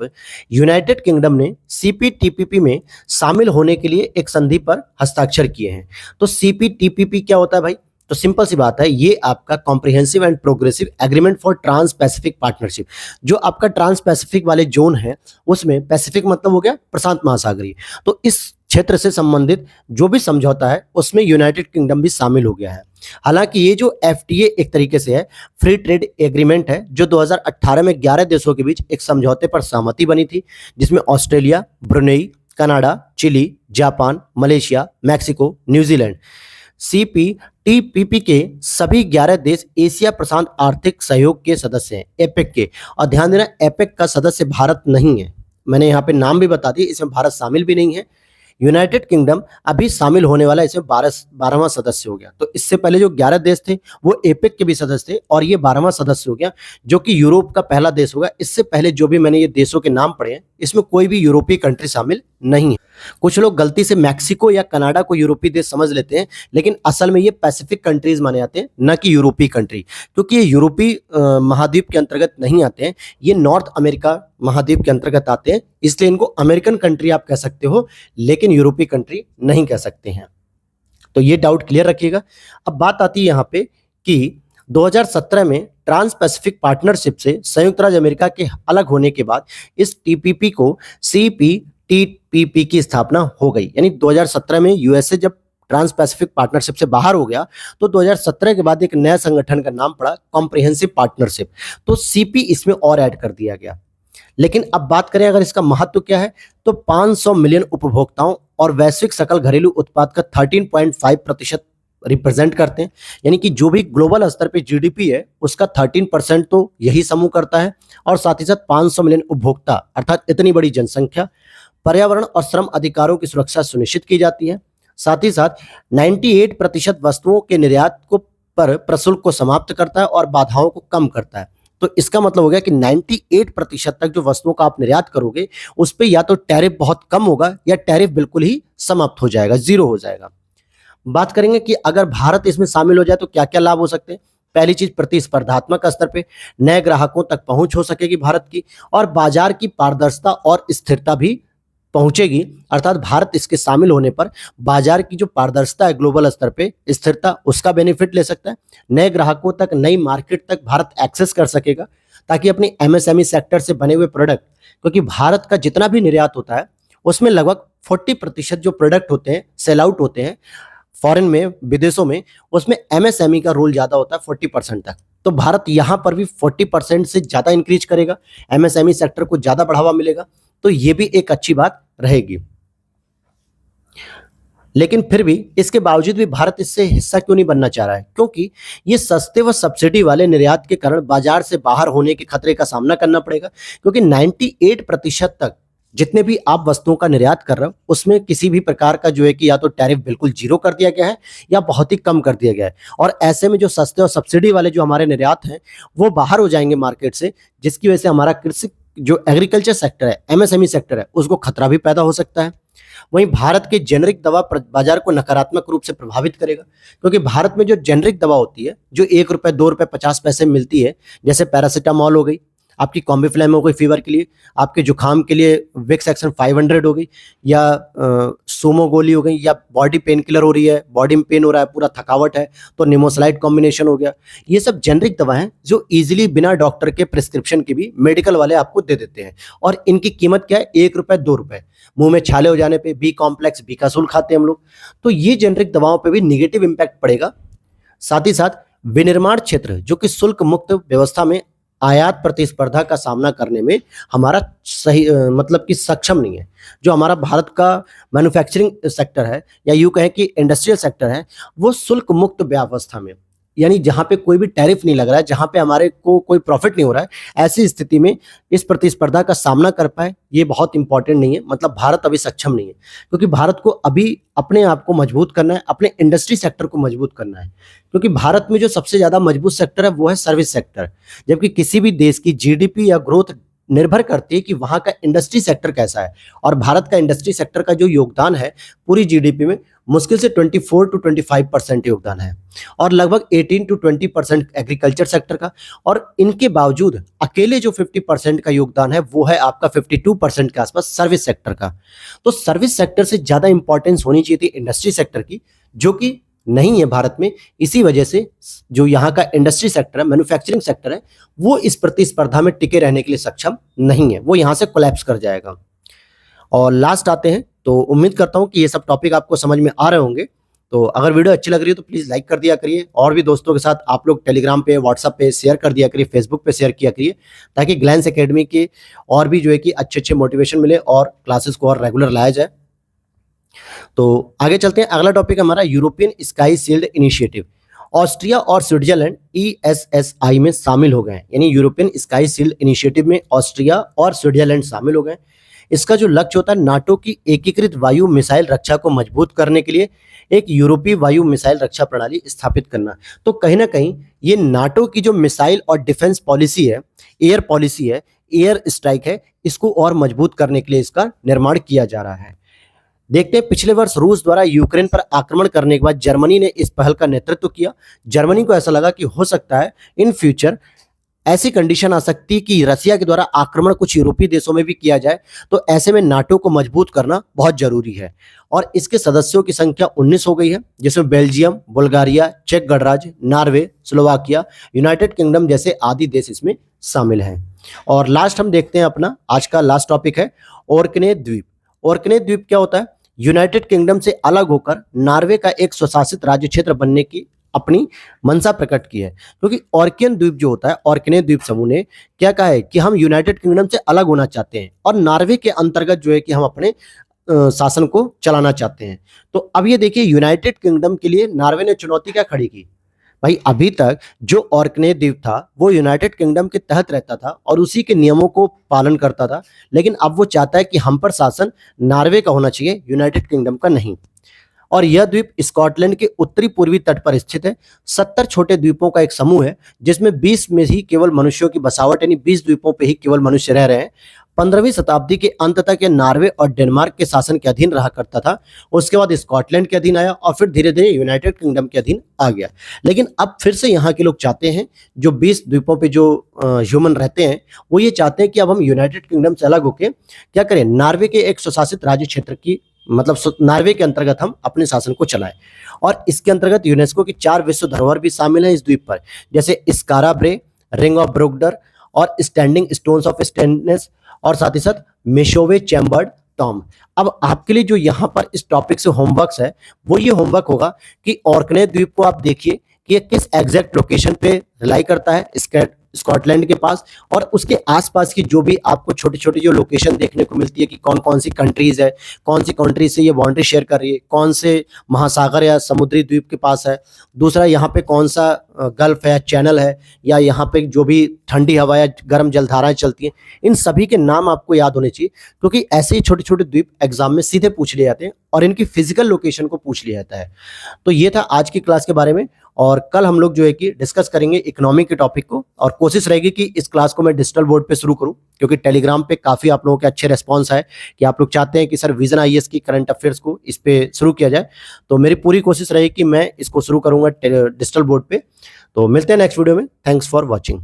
United Kingdom ने CPTPP में शामिल होने के लिए एक संधि पर हस्ताक्षर किए हैं। तो CPTPP क्या होता है भाई? तो सिंपल सी बात है, ये आपका comprehensive and progressive agreement for trans Pacific partnership, जो आपका ट्रांस पैसिफिक वाले जोन है उसमें, पैसिफिक मतलब हो गया प्रशांत महासागरीय, तो इस क्षेत्र से संबंधित जो भी समझौता है उसमें यूनाइटेड किंगडम भी शामिल हो गया है। हालांकि ये जो FTA एक तरीके से है, फ्री ट्रेड एग्रीमेंट है, जो 2018 में 11 देशों के बीच एक समझौते पर सहमति बनी थी, जिसमें Australia, Brunei, Canada, Chile, Japan, Malaysia, Mexico, New Zealand. CPTPP के सभी 11 देश एशिया प्रशांत आर्थिक सहयोग के सदस्य हैं, एपेक के। और ध्यान देना, एपेक का सदस्य भारत नहीं है, मैंने यहाँ पे नाम भी बता दिया, इसमें भारत शामिल भी नहीं है। यूनाइटेड किंगडम अभी शामिल होने वाला, इसमें 12वां सदस्य हो गया। तो इससे पहले जो 11 देश थे वो एपेक के भी सदस्य थे, और ये 12वां सदस्य हो गया, जो कि यूरोप का पहला देश होगा। इससे पहले जो भी मैंने ये देशों के नाम पढ़े हैं, इसमें कोई भी यूरोपीय कंट्री शामिल नहीं है। कुछ लोग गलती से मैक्सिको या कनाडा को यूरोपीय देश समझ लेते हैं, लेकिन असल में ये पैसिफिक कंट्रीज माने जाते हैं, न कि यूरोपीय कंट्री, क्योंकि ये यूरोपीय महाद्वीप के अंतर्गत नहीं आते हैं, ये नॉर्थ अमेरिका महाद्वीप के अंतर्गत आते हैं, इसलिए इनको अमेरिकन कंट्री आप कह सकते हो, लेकिन यूरोपीय कंट्री नहीं कह सकते हैं। तो ये डाउट क्लियर रखिएगा। अब बात आती है यहाँ पे कि 2017 में ट्रांस पैसिफिक पार्टनरशिप से संयुक्त राज्य अमेरिका के अलग होने के बाद इस TPP को CPTPP की स्थापना हो गई। यानी 2017 में USA जब ट्रांस पैसिफिक पार्टनरशिप से बाहर हो गया, तो 2017 के बाद एक नया संगठन का नाम पड़ा कॉम्प्रिहेंसिव पार्टनरशिप, तो CP इसमें और ऐड कर दिया गया। लेकिन अब बात करें अगर इसका महत्व क्या है, तो 500 मिलियन उपभोक्ताओं और वैश्विक सकल घरेलू उत्पाद का 13.5% रिप्रेजेंट करते हैं। यानी कि जो भी ग्लोबल स्तर पे GDP है उसका 13% तो यही समूह करता है, और साथ ही साथ 500 मिलियन उपभोक्ता, अर्थात इतनी बड़ी जनसंख्या, पर्यावरण और श्रम अधिकारों की सुरक्षा सुनिश्चित की जाती है। साथ ही साथ 98% वस्तुओं के निर्यात को पर प्रशुल्क को समाप्त करता है और बाधाओं को कम करता है। तो इसका मतलब हो गया कि 98% तक जो वस्तुओं का आप निर्यात करोगे उस पर या तो टैरिफ बहुत कम होगा या टैरिफ बिल्कुल ही समाप्त हो जाएगा, जीरो हो जाएगा। बात करेंगे कि अगर भारत इसमें शामिल हो जाए तो क्या क्या लाभ हो सकते हैं। पहली चीज, प्रतिस्पर्धात्मक स्तर पे नए ग्राहकों तक पहुंच हो सकेगी भारत की, और बाजार की पारदर्शिता और स्थिरता भी पहुंचेगी। अर्थात भारत इसके शामिल होने पर बाजार की जो पारदर्शिता है ग्लोबल स्तर पे, स्थिरता, उसका बेनिफिट ले सकता है। नए ग्राहकों तक, नई मार्केट तक भारत एक्सेस कर सकेगा, ताकि अपनी MSME सेक्टर से बने हुए प्रोडक्ट, क्योंकि भारत का जितना भी निर्यात होता है उसमें लगभग 40% जो प्रोडक्ट होते हैं सेल आउट होते हैं फॉरेन में, विदेशों में, उसमें MSME का रोल ज्यादा होता है 40% तक। तो भारत यहां पर भी 40% से ज्यादा इंक्रीज करेगा, MSME सेक्टर को ज्यादा बढ़ावा मिलेगा, तो ये भी एक अच्छी बात रहेगी। लेकिन फिर भी इसके बावजूद भी भारत इससे हिस्सा क्यों नहीं बनना चाह रहा है? क्योंकि ये सस्ते व सब्सिडी वाले निर्यात के कारण बाजार से बाहर होने के खतरे का सामना करना पड़ेगा, क्योंकि 98% तक जितने भी आप वस्तुओं का निर्यात कर रहे हो उसमें किसी भी प्रकार का जो है कि या तो टैरिफ बिल्कुल जीरो कर दिया गया है या बहुत ही कम कर दिया गया है। और ऐसे में जो सस्ते और सब्सिडी वाले जो हमारे निर्यात हैं वो बाहर हो जाएंगे मार्केट से, जिसकी वजह से हमारा कृषि जो एग्रीकल्चर सेक्टर है, MSME सेक्टर है, उसको खतरा भी पैदा हो सकता है। वहीं भारत के जेनरिक दवा बाजार को नकारात्मक रूप से प्रभावित करेगा, क्योंकि भारत में जो जेनरिक दवा होती है जो ₹1, ₹2, 50 पैसे में मिलती है, जैसे पैरासीटामॉल हो गई, आपकी कॉम्बिफ्लैम हो गई फीवर के लिए, आपके जुकाम के लिए विक्स एक्शन 500 हो गई, या सोमो गोली हो गई, या बॉडी पेन किलर हो रही है, बॉडी में पेन हो रहा है, पूरा थकावट है तो निमोसलाइड कॉम्बिनेशन हो गया। ये सब जेनरिक दवाएं हैं जो इजीली बिना डॉक्टर के प्रिस्क्रिप्शन के भी मेडिकल वाले आपको दे देते हैं, और इनकी कीमत क्या है, ₹1, ₹2। मुंह में छाले हो जाने पे बी कॉम्प्लेक्स, बीकासुल खाते हैं हम लोग, तो ये जेनरिक दवाओं पे भी निगेटिव इम्पैक्ट पड़ेगा। साथ ही साथ विनिर्माण क्षेत्र जो कि शुल्क मुक्त व्यवस्था में आयात प्रतिस्पर्धा का सामना करने में हमारा सही मतलब कि सक्षम नहीं है। जो हमारा भारत का मैन्युफैक्चरिंग सेक्टर है, या यूँ कहें कि इंडस्ट्रियल सेक्टर है, वो शुल्क मुक्त व्यवस्था में, यानी जहां पे कोई भी टैरिफ नहीं लग रहा है, जहां पे हमारे को कोई प्रॉफिट नहीं हो रहा है, ऐसी स्थिति में इस प्रतिस्पर्धा का सामना कर पाए, ये बहुत इंपॉर्टेंट नहीं है। मतलब भारत अभी सक्षम नहीं है, क्योंकि भारत को अभी अपने आप को मजबूत करना है, अपने इंडस्ट्री सेक्टर को मजबूत करना है। क्योंकि भारत में जो सबसे ज्यादा मजबूत सेक्टर है वो है सर्विस सेक्टर, जबकि किसी भी देश की जीडीपी या ग्रोथ निर्भर करती है कि वहां का इंडस्ट्री सेक्टर कैसा है। और भारत का इंडस्ट्री सेक्टर का जो योगदान है पूरी जीडीपी में, मुश्किल से 24 to 25% योगदान है, और लगभग 18 to 20% एग्रीकल्चर सेक्टर का। और इनके बावजूद अकेले जो 50% का योगदान है वो है आपका 52% के आसपास सर्विस सेक्टर का। तो सर्विस सेक्टर से ज्यादा इंपॉर्टेंस होनी चाहिए थी इंडस्ट्री सेक्टर की, जो कि नहीं है भारत में। इसी वजह से जो यहाँ का इंडस्ट्री सेक्टर है, मैन्युफैक्चरिंग सेक्टर है, वो इस प्रतिस्पर्धा में टिके रहने के लिए सक्षम नहीं है, वो यहाँ से कोलैप्स कर जाएगा। और लास्ट आते हैं, तो उम्मीद करता हूँ कि ये सब टॉपिक आपको समझ में आ रहे होंगे। तो अगर वीडियो अच्छी लग रही है तो प्लीज़ लाइक कर दिया करिए, और भी दोस्तों के साथ आप लोग टेलीग्राम पे, व्हाट्सएप पे शेयर कर दिया करिए, फेसबुक पे शेयर किया करिए, ताकि ग्लैंस एकेडमी के और भी जो है कि अच्छे अच्छे मोटिवेशन मिले और क्लासेस को और रेगुलर लाया जाए। तो आगे चलते हैं। अगला टॉपिक हमारा European sky shield initiative. Austria और स्विट्जरलैंड ESSI में शामिल हो गए हैं, यानी यूरोपियन स्काई शील्ड इनिशिएटिव में ऑस्ट्रिया और स्विट्जरलैंड शामिल हो गए। इसका जो लक्ष्य होता है नाटो की एकीकृत वायु मिसाइल रक्षा को मजबूत करने के लिए एक यूरोपीय वायु मिसाइल रक्षा प्रणाली स्थापित करना। तो कहीं ना कहीं ये नाटो की जो मिसाइल और डिफेंस पॉलिसी है, एयर पॉलिसी है, एयर स्ट्राइक है, इसको और मजबूत करने के लिए इसका निर्माण किया जा रहा है। देखते हैं, पिछले वर्ष रूस द्वारा यूक्रेन पर आक्रमण करने के बाद जर्मनी ने इस पहल का नेतृत्व किया। जर्मनी को ऐसा लगा कि हो सकता है इन फ्यूचर ऐसी कंडीशन आ सकती है कि रसिया के द्वारा आक्रमण कुछ यूरोपीय देशों में भी किया जाए, तो ऐसे में नाटो को मजबूत करना बहुत जरूरी है। और इसके सदस्यों की संख्या 19 हो गई है, जिसमें बेल्जियम, बुल्गारिया, चेक गणराज्य, नॉर्वे, स्लोवाकिया, यूनाइटेड किंगडम जैसे आदि देश इसमें शामिल हैं। और लास्ट हम देखते हैं, अपना आज का लास्ट टॉपिक है ओर्कने द्वीप। ओर्कने द्वीप क्या होता है? यूनाइटेड किंगडम से अलग होकर नॉर्वे का एक स्वशासित राज्य क्षेत्र बनने की अपनी मंशा प्रकट की है। क्योंकि ऑर्कियन द्वीप जो होता है, ऑर्किने द्वीप समूह ने क्या कहा है कि हम यूनाइटेड किंगडम से अलग होना चाहते हैं और नॉर्वे के अंतर्गत जो है कि हम अपने शासन को चलाना चाहते हैं। तो अब ये देखिए, यूनाइटेड किंगडम के लिए नॉर्वे ने चुनौती क्या खड़ी की? भाई अभी तक जो ऑर्कने द्वीप था वो यूनाइटेड किंगडम के तहत रहता था और उसी के नियमों को पालन करता था, लेकिन अब वो चाहता है कि हम पर शासन नॉर्वे का होना चाहिए, यूनाइटेड किंगडम का नहीं। और यह द्वीप स्कॉटलैंड के उत्तरी पूर्वी तट पर स्थित है। 70 छोटे द्वीपों का एक समूह है, जिसमें 20 में ही केवल मनुष्यों की बसावट, यानी 20 द्वीपों पे ही केवल मनुष्य रह रहे हैं। 15वीं शताब्दी के अंत तक यह नॉर्वे और डेनमार्क के शासन के अधीन रहा करता था। उसके बाद स्कॉटलैंड के अधीन आया और फिर धीरे धीरे यूनाइटेड किंगडम के अधीन आ गया। लेकिन अब फिर से यहाँ के लोग चाहते हैं, जो 20 द्वीपों पे जो ह्यूमन रहते हैं, वो ये चाहते हैं कि अब हम यूनाइटेड किंगडम से अलग होकर क्या करें, नॉर्वे के एक स्वशासित राज्य क्षेत्र की, मतलब नॉर्वे के अंतर्गत हम अपने शासन को चलाएं। और इसके अंतर्गत यूनेस्को की 4 विश्व धरोहर भी शामिल है इस द्वीप पर, जैसे स्कारा ब्रे, रिंग ऑफ ब्रोगडर और स्टैंडिंग स्टोन्स ऑफ स्टेननेस, और साथ ही साथ मेशोवे चैम्बर्ड टॉम। अब आपके लिए जो यहाँ पर इस टॉपिक से होमवर्क है, वो ये होमवर्क होगा कि ऑर्कने द्वीप को आप देखिए कि ये किस एग्जैक्ट लोकेशन पे रिलाई करता है, स्कॉटलैंड के पास, और उसके आसपास की जो भी आपको छोटी छोटी जो लोकेशन देखने को मिलती है कि कौन कौन सी कंट्रीज है, कौन सी कंट्री से ये बाउंड्री शेयर कर रही है, कौन से महासागर या समुद्री द्वीप के पास है, दूसरा यहाँ पे कौन सा गल्फ है, चैनल है, या यहाँ पे जो भी ठंडी हवा या गर्म जलधाराएं चलती हैं, इन सभी के नाम आपको याद होने चाहिए, क्योंकि ऐसे ही छोटे छोटे द्वीप एग्जाम में सीधे पूछ लिए जाते हैं और इनकी फिजिकल लोकेशन को पूछ लिया जाता है। तो ये था आज की क्लास के बारे में, और कल हम लोग जो है कि डिस्कस करेंगे इकोनॉमी के टॉपिक को, और कोशिश रहेगी कि इस क्लास को मैं डिजिटल बोर्ड पे शुरू करूं, क्योंकि टेलीग्राम पे काफ़ी आप लोगों के अच्छे रेस्पॉन्स है कि आप लोग चाहते हैं कि सर विजन IAS की करंट अफेयर्स को इस पे शुरू किया जाए। तो मेरी पूरी कोशिश रहेगी कि मैं इसको शुरू करूंगा डिजिटल बोर्ड पे। तो मिलते हैं नेक्स्ट वीडियो में। Thanks for watching.